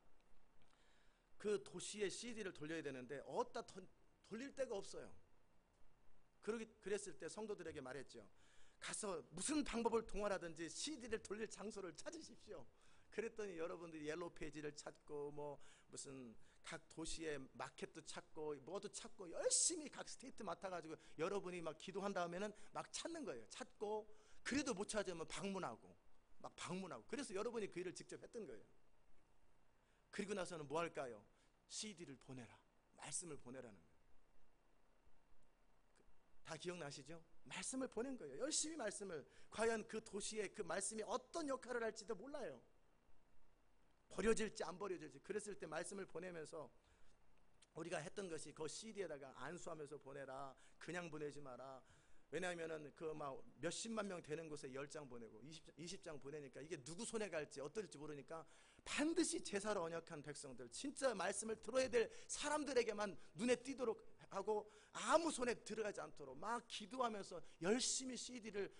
그 도시에 CD를 돌려야 되는데 어디다 돌릴 데가 없어요. 그랬을 때 성도들에게 말했죠. 가서 무슨 방법을 동원하든지 CD를 돌릴 장소를 찾으십시오. 그랬더니 여러분들이 옐로우 페이지를 찾고, 뭐 무슨 각 도시의 마켓도 찾고, 뭐도 찾고, 열심히 각 스테이트 맡아가지고 여러분이 막 기도한 다음에는 막 찾는 거예요. 찾고, 그래도 못 찾으면 방문하고. 그래서 여러분이 그 일을 직접 했던 거예요. 그리고 나서는 뭐 할까요? CD를 보내라, 말씀을 보내라는 거예요. 다 기억나시죠? 말씀을 보낸 거예요. 열심히 말씀을. 과연 그 도시에 그 말씀이 어떤 역할을 할지도 몰라요. 버려질지 안 버려질지. 그랬을 때 말씀을 보내면서 우리가 했던 것이 그 CD에다가 안수하면서 보내라, 그냥 보내지 마라. 왜냐하면은 그 막 몇십만 명 되는 곳에 10장 보내고 20장 보내니까 이게 누구 손에 갈지 어떨지 모르니까 반드시 제사로 언약한 백성들, 진짜 말씀을 들어야 될 사람들에게만 눈에 띄도록 하고, 아무 손에 들어가지 않도록 막 기도하면서 열심히 CD를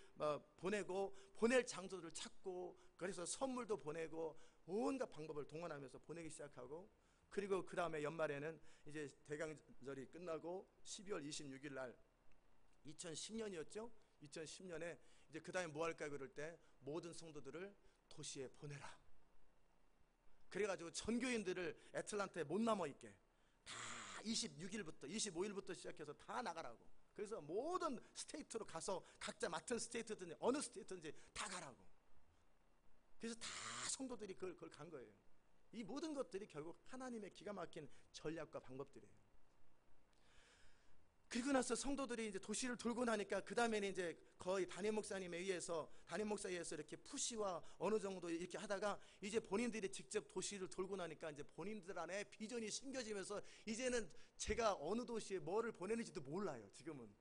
보내고, 보낼 장소를 찾고, 그래서 선물도 보내고 온갖 방법을 동원하면서 보내기 시작하고, 그리고 그 다음에 연말에는 이제 대강절이 끝나고 12월 26일 날 2010년이었죠? 2010년에 이제 그 다음에 뭐 할까 그럴 때 모든 성도들을 도시에 보내라. 그래가지고 전교인들을 애틀란타에 못 남아있게 다 26일부터 25일부터 시작해서 다 나가라고. 그래서 모든 스테이트로 가서 각자 맡은 스테이트든지 어느 스테이트든지 다 가라고. 그래서 다 성도들이 그걸 간 거예요. 이 모든 것들이 결국 하나님의 기가 막힌 전략과 방법들이에요. 그리고 나서 성도들이 이제 도시를 돌고 나니까 그 다음에는 이제 거의 담임 목사에 의해서 이렇게 푸시와 어느 정도 이렇게 하다가 이제 본인들이 직접 도시를 돌고 나니까 이제 본인들 안에 비전이 심겨지면서 이제는 제가 어느 도시에 뭐를 보내는지도 몰라요. 지금은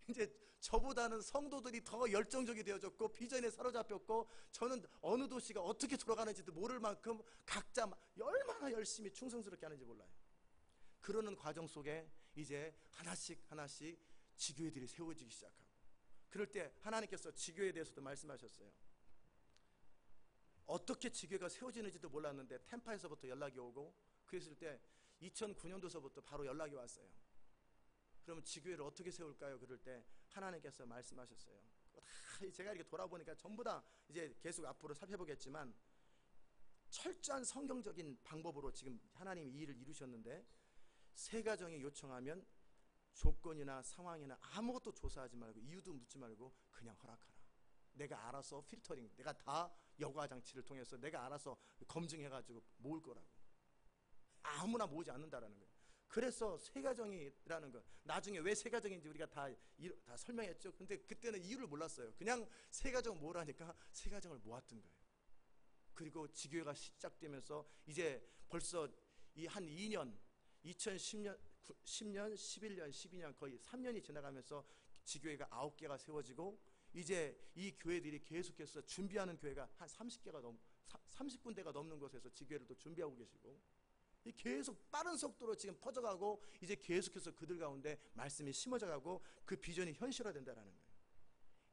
이제 저보다는 성도들이 더 열정적이 되어졌고 비전에 사로잡혔고 저는 어느 도시가 어떻게 돌아가는지도 모를 만큼 각자 얼마나 열심히 충성스럽게 하는지 몰라요. 그러는 과정 속에 이제 하나씩 지교회들이 세워지기 시작하고, 그럴 때 하나님께서 지교회에 대해서도 말씀하셨어요. 어떻게 지교회가 세워지는지도 몰랐는데 템파에서부터 연락이 오고, 그랬을 때 2009년도서부터 바로 연락이 왔어요. 그러면 지교회를 어떻게 세울까요? 그럴 때 하나님께서 말씀하셨어요. 다 제가 이렇게 돌아보니까 전부 다 이제 계속 앞으로 살펴보겠지만 철저한 성경적인 방법으로 지금 하나님이 이 일을 이루셨는데, 세 가정이 요청하면 조건이나 상황이나 아무것도 조사하지 말고 이유도 묻지 말고 그냥 허락하라. 내가 알아서 필터링, 내가 다 여과장치를 통해서 내가 알아서 검증해가지고 모을 거라고. 아무나 모으지 않는다라는 거예요. 그래서 세 가정이라는 거, 나중에 왜 세 가정인지 우리가 다 설명했죠. 근데 그때는 이유를 몰랐어요. 그냥 세 가정 모으라니까 세 가정을 모았던 거예요. 그리고 지교회가 시작되면서 이제 벌써 이 한 2년 2010년, 10년, 11년, 12년 거의 3년이 지나가면서 지교회가 9개가 세워지고, 이제 이 교회들이 계속해서 준비하는 교회가 한 30군데가 넘는 곳에서 지교회를 또 준비하고 계시고, 계속 빠른 속도로 지금 퍼져가고, 이제 계속해서 그들 가운데 말씀이 심어져가고 그 비전이 현실화된다는 거예요.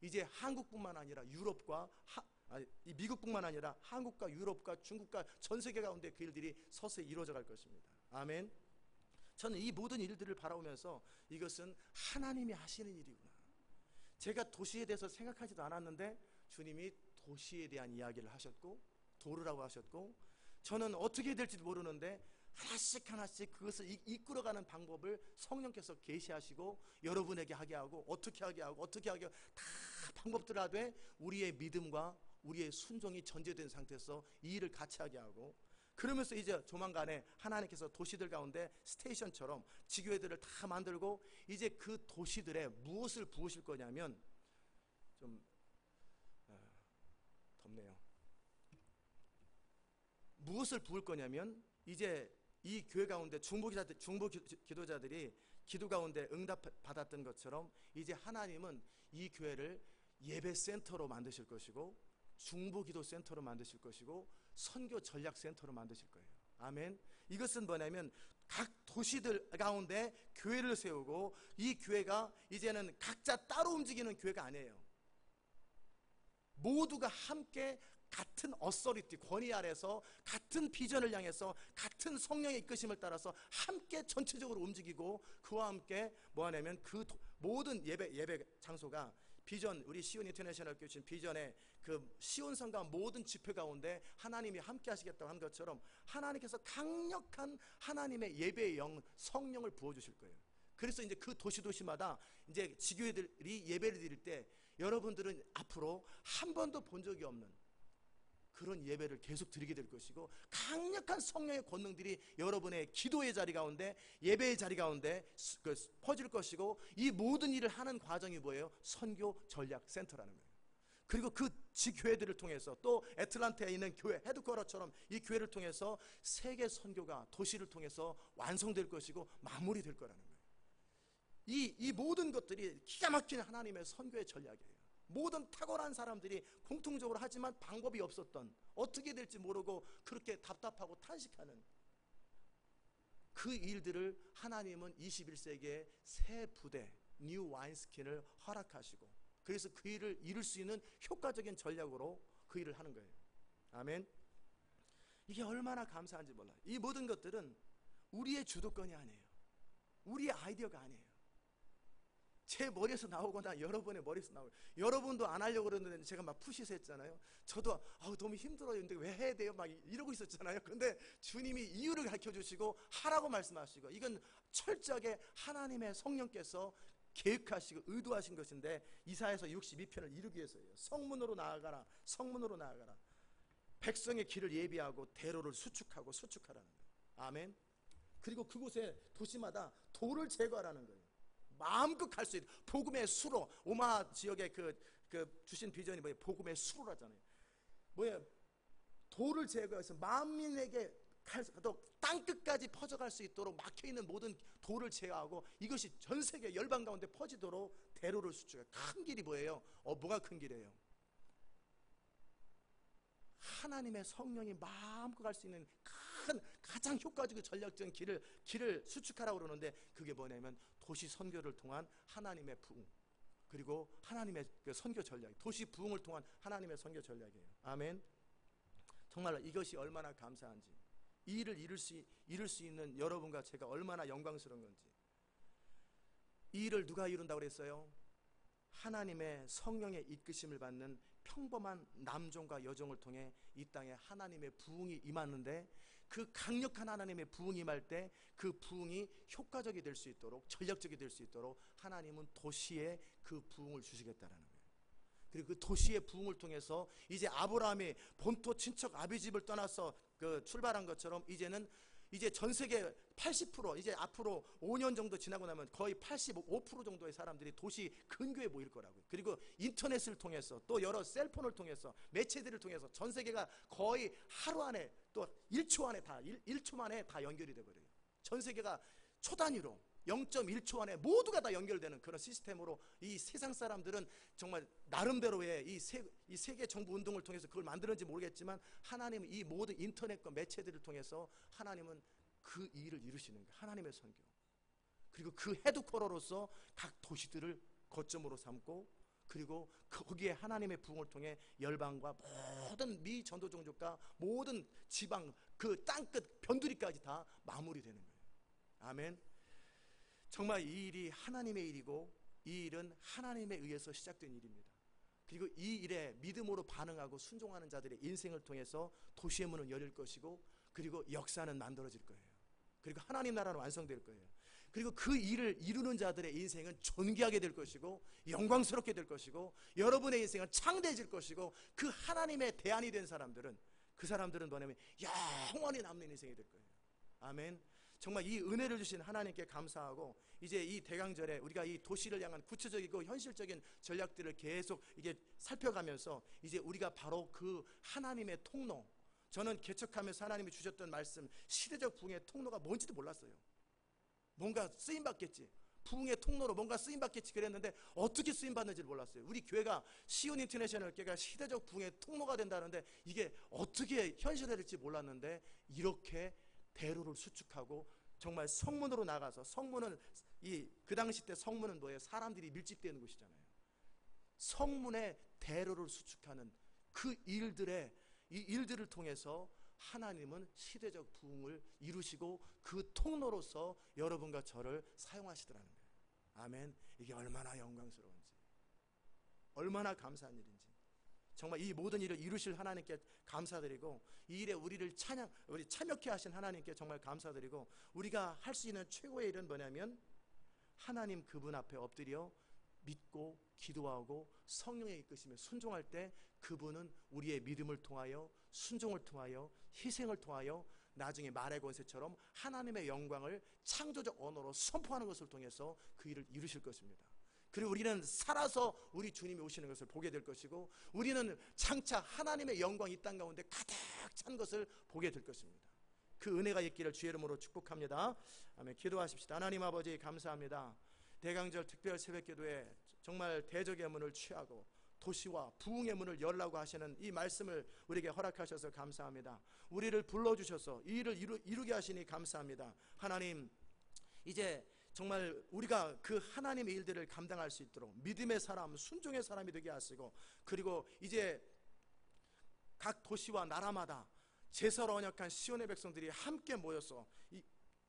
이제 한국뿐만 아니라 유럽과 미국뿐만 아니라 한국과 유럽과 중국과 전 세계 가운데 그 일들이 서서히 이루어져 갈 것입니다. 아멘. 저는 이 모든 일들을 바라보면서 이것은 하나님이 하시는 일이구나. 제가 도시에 대해서 생각하지도 않았는데 주님이 도시에 대한 이야기를 하셨고 도르라고 하셨고, 저는 어떻게 될지도 모르는데 하나씩 그것을 이끌어가는 방법을 성령께서 계시하시고 여러분에게 하게 하고 어떻게 하게 하고 다 방법들 하되 우리의 믿음과 우리의 순종이 전제된 상태에서 이 일을 같이 하게 하고, 그러면서 이제 조만간에 하나님께서 도시들 가운데 스테이션처럼 지교회들을 다 만들고, 이제 그 도시들에 무엇을 부으실 거냐면, 좀 덥네요. 무엇을 부을 거냐면, 이제 이 교회 가운데 중보 기도자들이 기도 가운데 응답 받았던 것처럼 이제 하나님은 이 교회를 예배 센터로 만드실 것이고 중보 기도 센터로 만드실 것이고 선교 전략 센터로 만드실 거예요. 아멘. 이것은 뭐냐면 각 도시들 가운데 교회를 세우고, 이 교회가 이제는 각자 따로 움직이는 교회가 아니에요. 모두가 함께 같은 어서리티, 권위 아래서 같은 비전을 향해서 같은 성령의 이끄심을 따라서 함께 전체적으로 움직이고, 그와 함께 뭐하냐면 그 모든 예배 장소가 비전, 우리 시온 인터내셔널 교회 비전의 그 시온성과 모든 집회 가운데 하나님이 함께 하시겠다고 한 것처럼 하나님께서 강력한 하나님의 예배의 영, 성령을 부어주실 거예요. 그래서 이제 그 도시마다 이제 지교회들이 예배를 드릴 때 여러분들은 앞으로 한 번도 본 적이 없는 그런 예배를 계속 드리게 될 것이고, 강력한 성령의 권능들이 여러분의 기도의 자리 가운데 예배의 자리 가운데 퍼질 것이고, 이 모든 일을 하는 과정이 뭐예요? 선교 전략 센터라는 거예요. 그리고 그 지교회들을 통해서 또 애틀란타에 있는 교회 헤드쿼터처럼 이 교회를 통해서 세계 선교가 도시를 통해서 완성될 것이고 마무리될 거라는 거예요. 이 모든 것들이 기가 막힌 하나님의 선교의 전략이에요. 모든 탁월한 사람들이 공통적으로 하지만 방법이 없었던, 어떻게 될지 모르고 그렇게 답답하고 탄식하는 그 일들을 하나님은 21세기에 새 부대, 뉴 와인스킨을 허락하시고, 그래서 그 일을 이룰 수 있는 효과적인 전략으로 그 일을 하는 거예요. 아멘. 이게 얼마나 감사한지 몰라요. 이 모든 것들은 우리의 주도권이 아니에요. 우리의 아이디어가 아니에요. 제 머리에서 나오거나 여러분의 머리에서 나오고, 여러분도 안 하려고 그러는데 제가 막 푸시서 했잖아요. 저도 너무 힘들어요. 근데 왜 해야 돼요? 막 이러고 있었잖아요. 근데 주님이 이유를 가르쳐 주시고 하라고 말씀하시고, 이건 철저하게 하나님의 성령께서 계획하시고 의도하신 것인데, 이사야서 62편을 이루기 위해서예요. 성문으로 나아가라, 성문으로 나아가라. 백성의 길을 예비하고 대로를 수축하라는 거예요. 아멘. 그리고 그곳에 도시마다 돌을 제거하라는 거예요. 마음껏 갈 수 있는 복음의 수로. 오마 지역에 그 주신 비전이 뭐예요? 복음의 수로라잖아요. 뭐예요? 돌을 제거해서 만민에게 땅 끝까지 퍼져갈 수 있도록 막혀있는 모든 돌을 제거하고, 이것이 전 세계 열방 가운데 퍼지도록 대로를 수축해. 큰 길이 뭐예요? 뭐가 큰 길이에요? 하나님의 성령이 마음껏 갈 수 있는 가장 효과적이고 전략적인 길을 수축하라고 그러는데, 그게 뭐냐면 도시 선교를 통한 하나님의 부흥, 그리고 하나님의 그 선교 전략, 도시 부흥을 통한 하나님의 선교 전략이에요. 아멘. 정말로 이것이 얼마나 감사한지, 이 일을 이룰 수 있는 여러분과 제가 얼마나 영광스러운 건지. 이 일을 누가 이룬다고 그랬어요? 하나님의 성령의 이끄심을 받는 평범한 남종과 여종을 통해 이 땅에 하나님의 부흥이 임하는데, 그 강력한 하나님의 부흥이 임할 때 그 부흥이 효과적이 될 수 있도록, 전략적이 될 수 있도록 하나님은 도시에 그 부흥을 주시겠다라는 거예요. 그리고 그 도시의 부흥을 통해서 이제 아브라함이 본토 친척 아비집을 떠나서 출발한 것처럼, 이제 전 세계 80%, 이제 앞으로 5년 정도 지나고 나면 거의 85% 정도의 사람들이 도시 근교에 모일 거라고요. 그리고 인터넷을 통해서, 또 여러 셀폰을 통해서, 매체들을 통해서 전 세계가 거의 하루 안에, 또 1초 안에 1초 만에 다 연결이 돼버려요. 전 세계가 초단위로 0.1초 안에 모두가 다 연결되는 그런 시스템으로, 이 세상 사람들은 정말 나름대로의 이 세계 정부 운동을 통해서 그걸 만들었는지 모르겠지만, 하나님은 이 모든 인터넷과 매체들을 통해서 하나님은 그 일을 이루시는 거예요. 하나님의 선교. 그리고 그 헤드쿼터로서 각 도시들을 거점으로 삼고, 그리고 거기에 하나님의 부흥을 통해 열방과 모든 미전도 종족과 모든 지방, 그 땅끝 변두리까지 다 마무리되는 거예요. 아멘. 정말 이 일이 하나님의 일이고, 이 일은 하나님에 의해서 시작된 일입니다. 그리고 이 일에 믿음으로 반응하고 순종하는 자들의 인생을 통해서 도시의 문은 열릴 것이고, 그리고 역사는 만들어질 거예요. 그리고 하나님 나라는 완성될 거예요. 그리고 그 일을 이루는 자들의 인생은 존귀하게 될 것이고, 영광스럽게 될 것이고, 여러분의 인생은 창대해질 것이고, 그 하나님의 대안이 된 사람들은, 그 사람들은 뭐냐면 영원히 남는 인생이 될 거예요. 아멘. 정말 이 은혜를 주신 하나님께 감사하고, 이제 이 대강절에 우리가 이 도시를 향한 구체적이고 현실적인 전략들을 계속 이게 살펴가면서, 이제 우리가 바로 그 하나님의 통로, 저는 개척하면서 하나님이 주셨던 말씀, 시대적 부흥의 통로가 뭔지도 몰랐어요. 뭔가 쓰임받겠지, 부흥의 통로로 뭔가 쓰임받겠지 그랬는데, 어떻게 쓰임받는지를 몰랐어요. 우리 교회가 시온 인터내셔널 교회가 시대적 부흥의 통로가 된다는데, 이게 어떻게 현실화될지 몰랐는데, 이렇게 대로를 수축하고 정말 성문으로 나가서, 성문은 그 당시 때 성문은 뭐예요? 사람들이 밀집되는 곳이잖아요. 성문에 대로를 수축하는 그 일들을 통해서 하나님은 시대적 부흥을 이루시고, 그 통로로서 여러분과 저를 사용하시더라는 거예요. 아멘. 이게 얼마나 영광스러운지, 얼마나 감사한 일인지. 정말 이 모든 일을 이루실 하나님께 감사드리고, 이 일에 우리 참여케 하신 하나님께 정말 감사드리고, 우리가 할 수 있는 최고의 일은 뭐냐면, 하나님 그분 앞에 엎드려 믿고 기도하고 성령의 이끄심에 순종할 때, 그분은 우리의 믿음을 통하여, 순종을 통하여, 희생을 통하여 나중에 말의 권세처럼 하나님의 영광을 창조적 언어로 선포하는 것을 통해서 그 일을 이루실 것입니다. 그리고 우리는 살아서 우리 주님이 오시는 것을 보게 될 것이고, 우리는 장차 하나님의 영광이 이 땅 가운데 가득 찬 것을 보게 될 것입니다. 그 은혜가 있기를 주의 이름으로 축복합니다. 아멘. 기도하십시다. 하나님 아버지, 감사합니다. 대강절 특별 새벽기도에 정말 대적의 문을 취하고 도시와 부흥의 문을 열라고 하시는 이 말씀을 우리에게 허락하셔서 감사합니다. 우리를 불러주셔서 이 일을 이루게 하시니 감사합니다. 하나님, 이제 정말 우리가 그 하나님의 일들을 감당할 수 있도록 믿음의 사람, 순종의 사람이 되게 하시고, 그리고 이제 각 도시와 나라마다 제설 언약한 시온의 백성들이 함께 모여서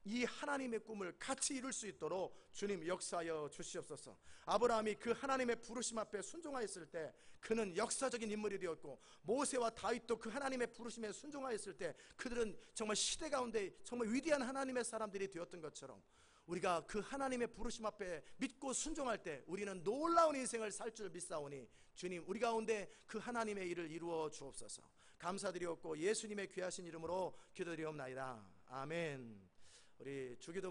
이 하나님의 꿈을 같이 이룰 수 있도록 주님 역사하여 주시옵소서. 아브라함이 그 하나님의 부르심 앞에 순종하였을 때 그는 역사적인 인물이 되었고, 모세와 다윗도 그 하나님의 부르심에 순종하였을 때 그들은 정말 시대 가운데 정말 위대한 하나님의 사람들이 되었던 것처럼, 우리가 그 하나님의 부르심 앞에 믿고 순종할 때 우리는 놀라운 인생을 살 줄 믿사오니 주님, 우리 가운데 그 하나님의 일을 이루어 주옵소서. 감사드리옵고 예수님의 귀하신 이름으로 기도드리옵나이다. 아멘. 우리 주기도